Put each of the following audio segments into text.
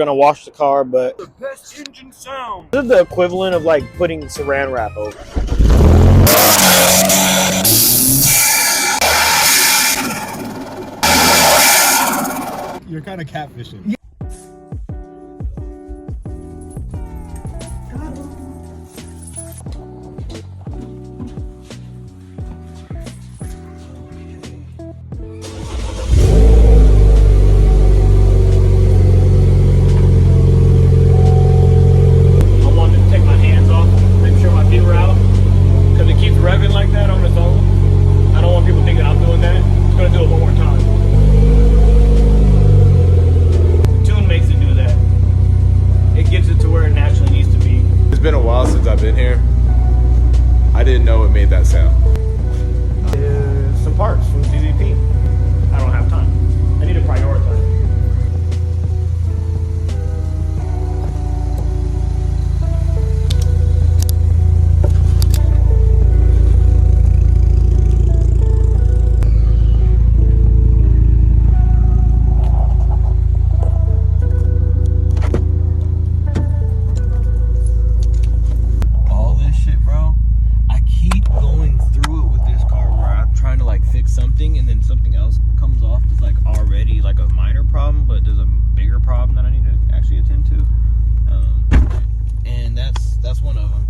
Gonna wash the car, but the best engine sound. This is the equivalent of like putting saran wrap over. You're kind of catfishing. It's been a while since I've been here. I didn't know it made that sound. Some parts from CZP. I don't have time. I need to prioritize. Something and then something else comes off that's like already like a minor problem, but there's a bigger problem that I need to actually attend to, and that's one of them.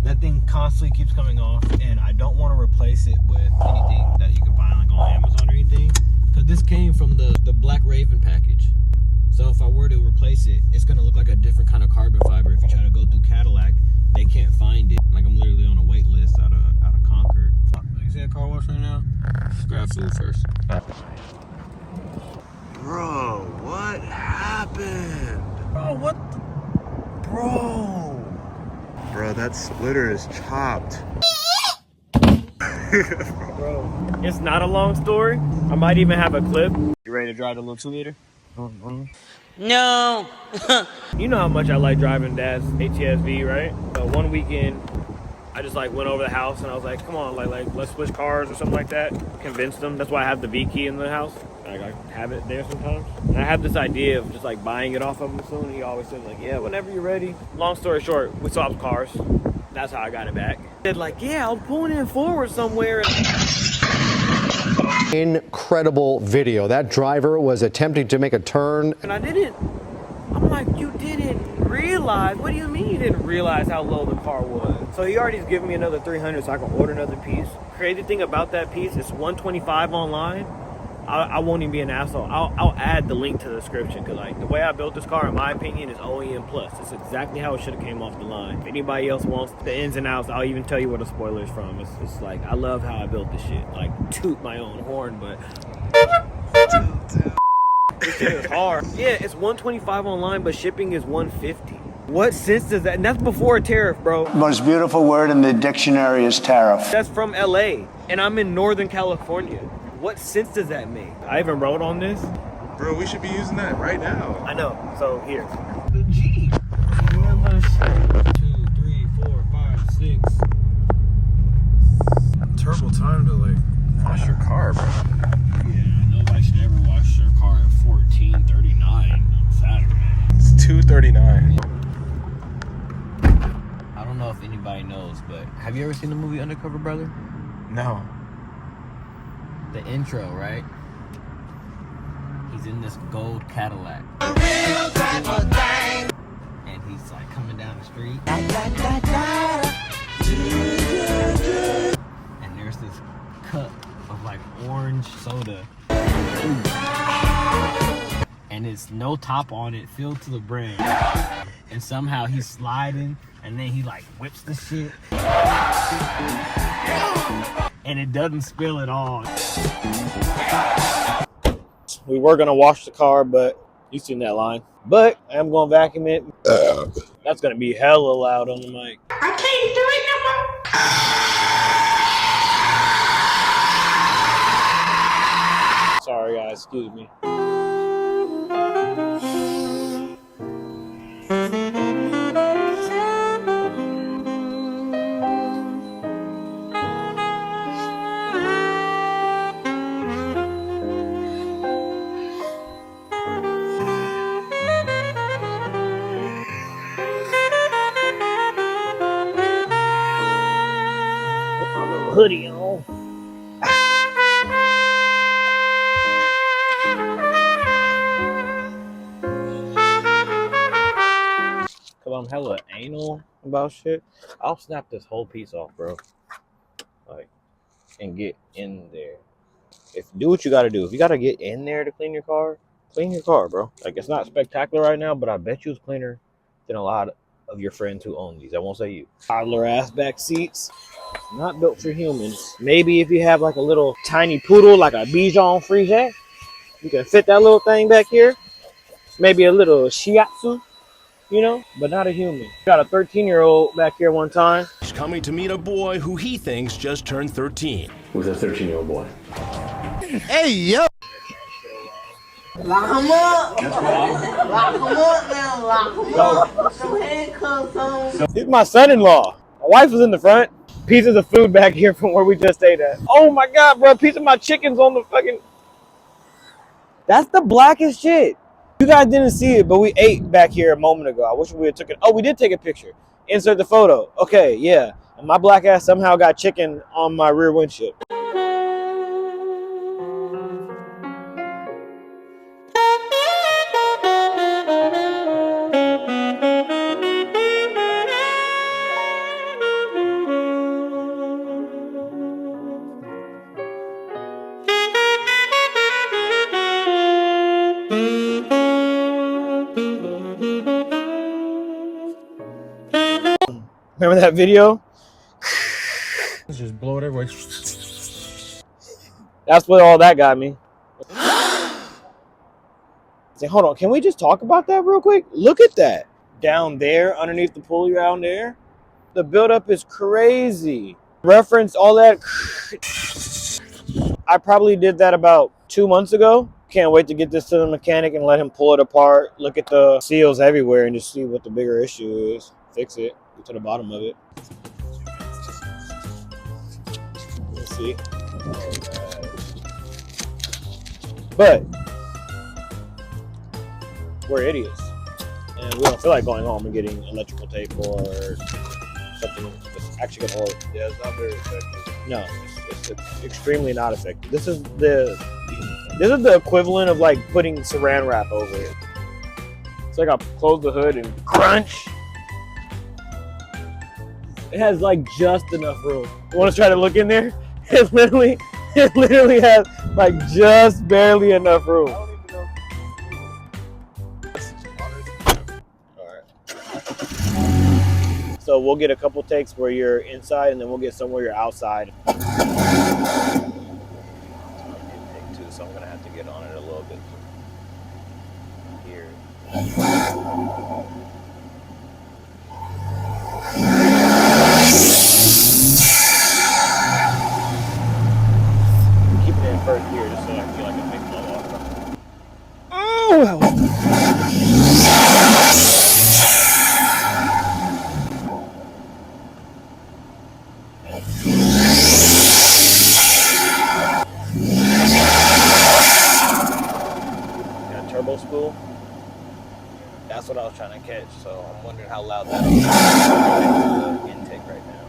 That thing constantly keeps coming off, and I don't want to replace it with anything that you can find like on Amazon or anything, because this came from the Black Raven package. So if I were to replace it, it's gonna look like a different kind of carbon fiber. If you try to go through Cadillac, they can't find it. Like I'm literally on a wait list out of Concord. You see a car wash right now? Grab food first. Bro, what happened? Bro, what the? Bro, that splitter is chopped. Bro, it's not a long story. I might even have a clip. You ready to drive the little 2-liter? No. You know how much I like driving Dad's ATS-V, right? One weekend, I just like went over the house and I was like, come on, like let's switch cars or something like that. Convinced them. That's why I have the V key in the house. Like I have it there sometimes. And I have this idea of just like buying it off of him soon. He always says like, yeah, whenever you're ready. Long story short, we swapped cars. That's how I got it back. He said like, yeah, I was pulling in forward somewhere. Incredible video. That driver was attempting to make a turn. And I didn't. I'm like, you didn't realize? What do you mean you didn't realize how low the car was? So he already's giving me another 300 so I can order another piece. Crazy thing about that piece, it's $125 online. I won't even be an asshole. I'll add the link to the description, because like the way I built this car, in my opinion, is OEM plus. It's exactly how it should have came off the line. If anybody else wants the ins and outs, I'll even tell you where the spoiler is from. It's like, I love how I built this shit. Like, toot my own horn, but this shit is hard. Yeah, it's $125 online, but shipping is $150. What sense does that? And that's before a tariff, bro. The most beautiful word in the dictionary is tariff. That's from LA, and I'm in Northern California. What sense does that make? I even wrote on this. Bro, we should be using that right now. I know. So here. The G. 2, 3, 4, 5, 6. Terrible time to like wash your car, bro. Yeah, nobody should ever wash their car at 14:39 on Saturday. It's 2:39. I don't know if anybody knows, but have you ever seen the movie Undercover, brother? No. The intro, right? He's in this gold Cadillac. And he's like coming down the street. And there's this cup of like orange soda. And it's no top on it, filled to the brim. And somehow he's sliding, and then he like whips the shit. And it doesn't spill at all. We were gonna wash the car, but you've seen that line. But I am gonna vacuum it. That's gonna be hella loud on the mic. I can't do it no more. Sorry guys, excuse me. hoodie on. Cause I'm hella anal about shit. I'll snap this whole piece off, bro. Like, and get in there. If do what you gotta do. If you gotta get in there to clean your car, bro. Like, it's not spectacular right now, but I bet you it's cleaner than a lot of your friends who own these. I won't say you. Toddler ass back seats. Not built for humans. Maybe if you have like a little tiny poodle, like a Bichon Frise, you can fit that little thing back here. Maybe a little Shiatsu, you know, but not a human. Got a 13-year-old back here one time. He's coming to meet a boy who he thinks just turned 13. Who's a 13-year-old boy? Hey, yo! Lock him up. Lock him up now. Lock him up. Put some handcuffs on. He's my son-in-law. My wife was in the front. Pieces of food back here from where we just ate at. Oh my God, bro. Piece of my chicken's on the fucking... That's the blackest shit. You guys didn't see it, but we ate back here a moment ago. I wish we had took it. Oh, we did take a picture. Insert the photo. Okay, yeah. And my black ass somehow got chicken on my rear windshield. Remember that video? Let's just blow it everywhere. That's what all that got me. Say, hold on, can we just talk about that real quick? Look at that. Down there, underneath the pulley down there. The buildup is crazy. Reference all that. I probably did that about 2 months ago. Can't wait to get this to the mechanic and let him pull it apart. Look at the seals everywhere and just see what the bigger issue is. Fix it. Get to the bottom of it. Let's see. But we're idiots, and we don't feel like going home and getting electrical tape or something that's actually gonna work. Yeah, it's not very effective. No, it's extremely not effective. This is the equivalent of like putting saran wrap over it. It's like I close the hood and crunch. It has like just enough room. You want to try to look in there? It literally has like just barely enough room. Alright. So we'll get a couple takes where you're inside, and then we'll get some where you're outside. Take two, so I'm gonna have to get on it a little bit here. First here, just so I feel like it makes my walk. Oh! Got a turbo spool. That's what I was trying to catch, so I'm wondering how loud that is. The intake right now.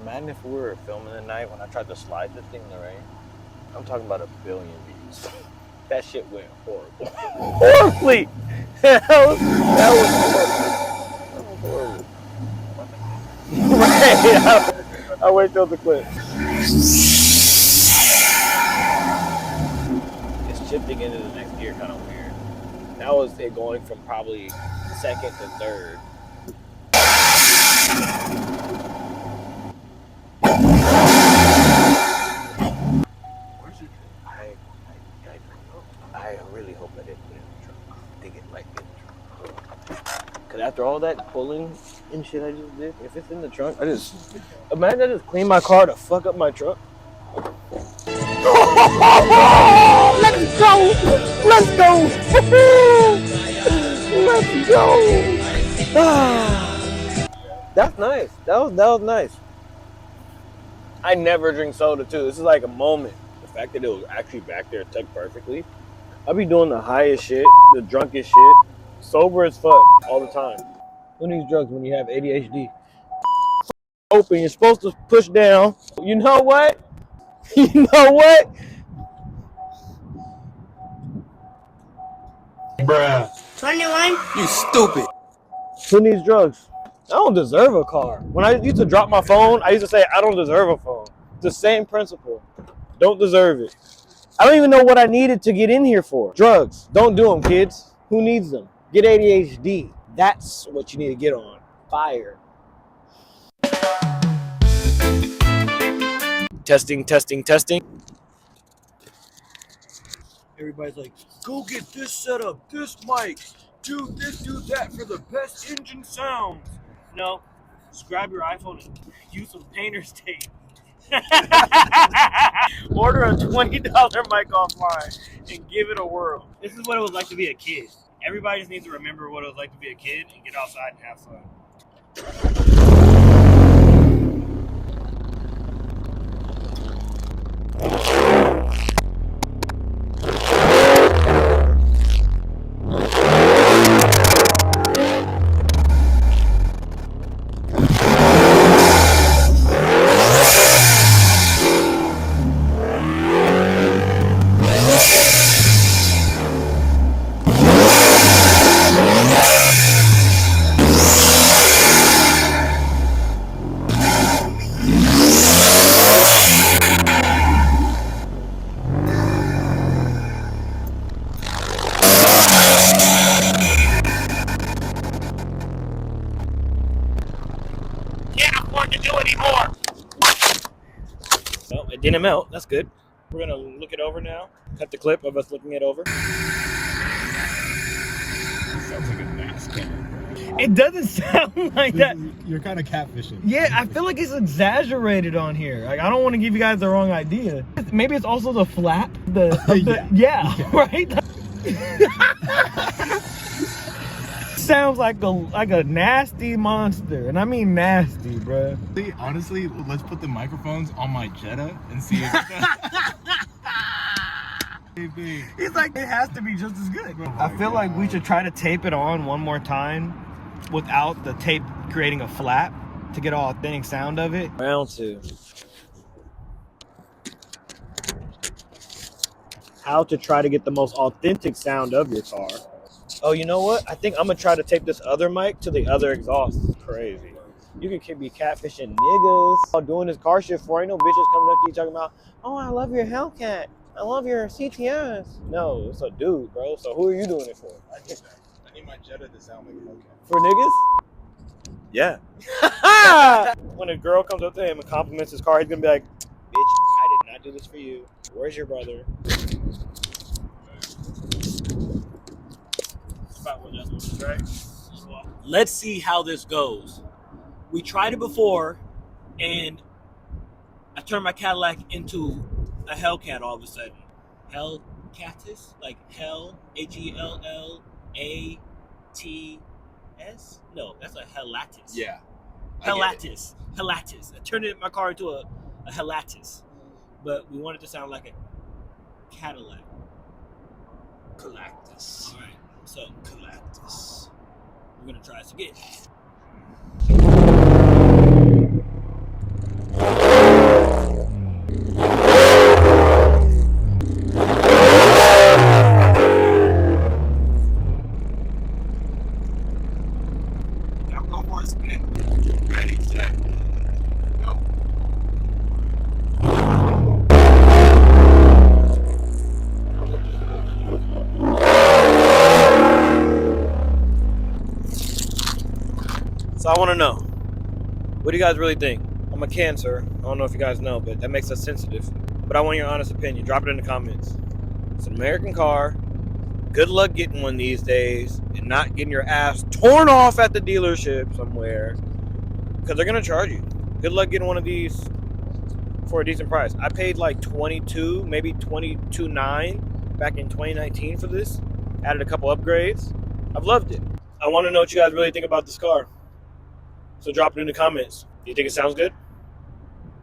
Imagine if we were filming at night when I tried to slide this thing in the rain. I'm talking about 1 billion views. That shit went horrible. Horribly! That was horrible. Right, I'll wait till the clip. It's shifting into the next gear kind of weird. That was it going from probably second to third. I really hope I didn't put it in the trunk. I think it might be in the trunk. Cause after all that pulling and shit I just did, if it's in the trunk, imagine I just clean my car to fuck up my truck. Let's go! Let's go! Let's go! That's nice. That was nice. I never drink soda too. This is like a moment. The fact that it was actually back there tucked perfectly. I'll be doing the highest shit, the drunkest shit, sober as fuck all the time. Who needs drugs when you have ADHD? Open, you're supposed to push down. You know what? You know what? Bruh. 21. You stupid. Who needs drugs? I don't deserve a car. When I used to drop my phone, I used to say, I don't deserve a phone. It's the same principle. Don't deserve it. I don't even know what I needed to get in here for. Drugs. Don't do them, kids. Who needs them? Get ADHD. That's what you need to get on. Fire. Testing, testing, testing. Everybody's like, go get this setup, this mic, do this, do that for the best engine sounds. No, just grab your iPhone and use some painter's tape. Order a $20 mic offline and give it a whirl. This is what it was like to be a kid. Everybody just needs to remember what it was like to be a kid and get outside and have fun. Well, it didn't melt. That's good. We're gonna look it over now. Cut the clip of us looking it over. Sounds like a NASCAR. It doesn't sound like that. You're kind of catfishing. Yeah, I feel like it's exaggerated on here. Like, I don't want to give you guys the wrong idea. Maybe it's also the flap. Yeah, right? Sounds like a nasty monster, and I mean nasty, bruh. Honestly, let's put the microphones on my Jetta and see if He's like, it has to be just as good. I feel like we should try to tape it on one more time without the tape creating a flap to get an authentic sound of it. Round 2. How to try to get the most authentic sound of your car. Oh, you know what? I think I'm gonna try to tape this other mic to the other exhaust. Crazy. You can be catfishing niggas doing this car shit for. Ain't no bitches coming up to you talking about, oh, I love your Hellcat. I love your CTS. No, it's a dude, bro. So who are you doing it for? I need my Jetta to sound like a Hellcat. For niggas? Yeah. When a girl comes up to him and compliments his car, he's gonna be like, bitch, I did not do this for you. Where's your brother? Right? Let's see how this goes. We tried it before, and I turned my Cadillac into a Hellcat all of a sudden. Hellcatus? Like Hell, Hellatas? No, that's a Hellatus. Yeah. Hellatus. Hellatus. I turned my car into a Hellatus. But we wanted to sound like a Cadillac. Galactus. Alright, so Galactus. We're gonna try this again. Now go for a spin. Ready, set, go. So I want to know, what do you guys really think? I'm a Cancer. I don't know if you guys know, but that makes us sensitive. But I want your honest opinion. Drop it in the comments. It's an American car. Good luck getting one these days and not getting your ass torn off at the dealership somewhere because they're going to charge you. Good luck getting one of these for a decent price. I paid like $22, maybe $22.9 back in 2019 for this. Added a couple upgrades. I've loved it. I want to know what you guys really think about this car. So drop it in the comments. Do you think it sounds good?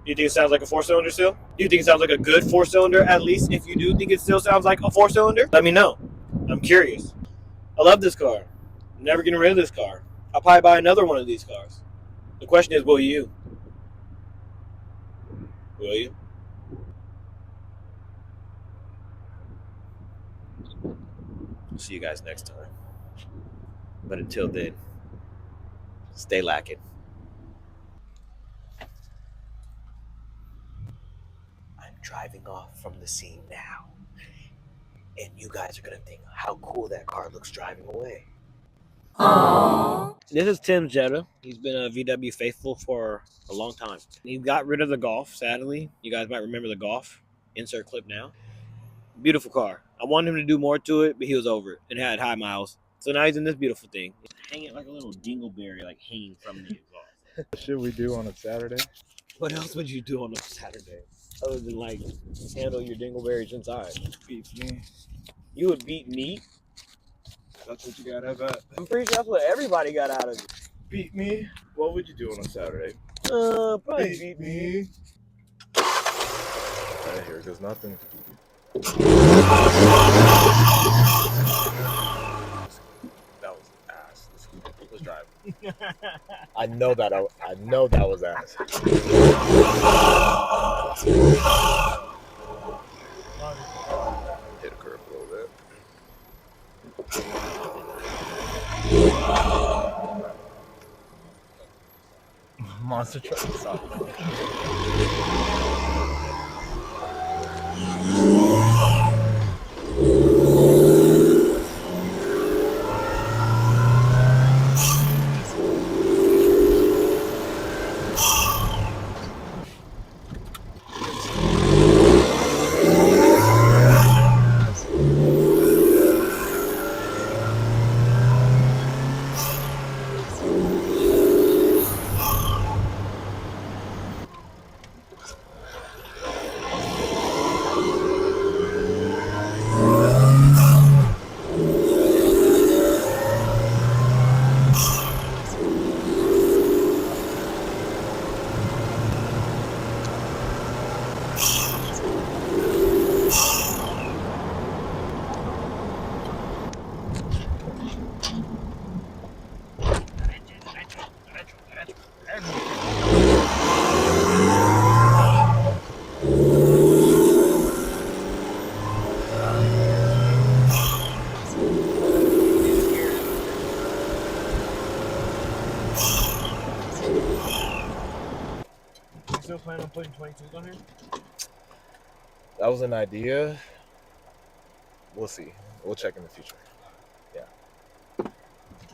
Do you think it sounds like a 4-cylinder still? Do you think it sounds like a good 4-cylinder at least? If you do think it still sounds like a 4-cylinder, let me know. I'm curious. I love this car. I'm never getting rid of this car. I'll probably buy another one of these cars. The question is, will you? Will you? See you guys next time. But until then, stay lacking. I'm driving off from the scene now. And you guys are going to think how cool that car looks driving away. Aww. This is Tim's Jetta. He's been a VW faithful for a long time. He got rid of the Golf, sadly. You guys might remember the Golf. Insert clip now. Beautiful car. I wanted him to do more to it, but he was over it. It had high miles. So now he's in this beautiful thing. It's hanging like a little dingleberry, like hanging from the exhaust. What should we do on a Saturday? What else would you do on a Saturday? Other than like handle your dingleberries inside? Beats me. You would beat me? That's what you got out of that. I'm pretty sure that's what everybody got out of it. Beat me? What would you do on a Saturday? Probably beat me. Right, here goes nothing. That was ass. Let's drive. I know that was ass. Hit a curve a little bit. Monster truck sucks. Still plan on putting 22s on here? That was an idea. We'll see. We'll check in the future.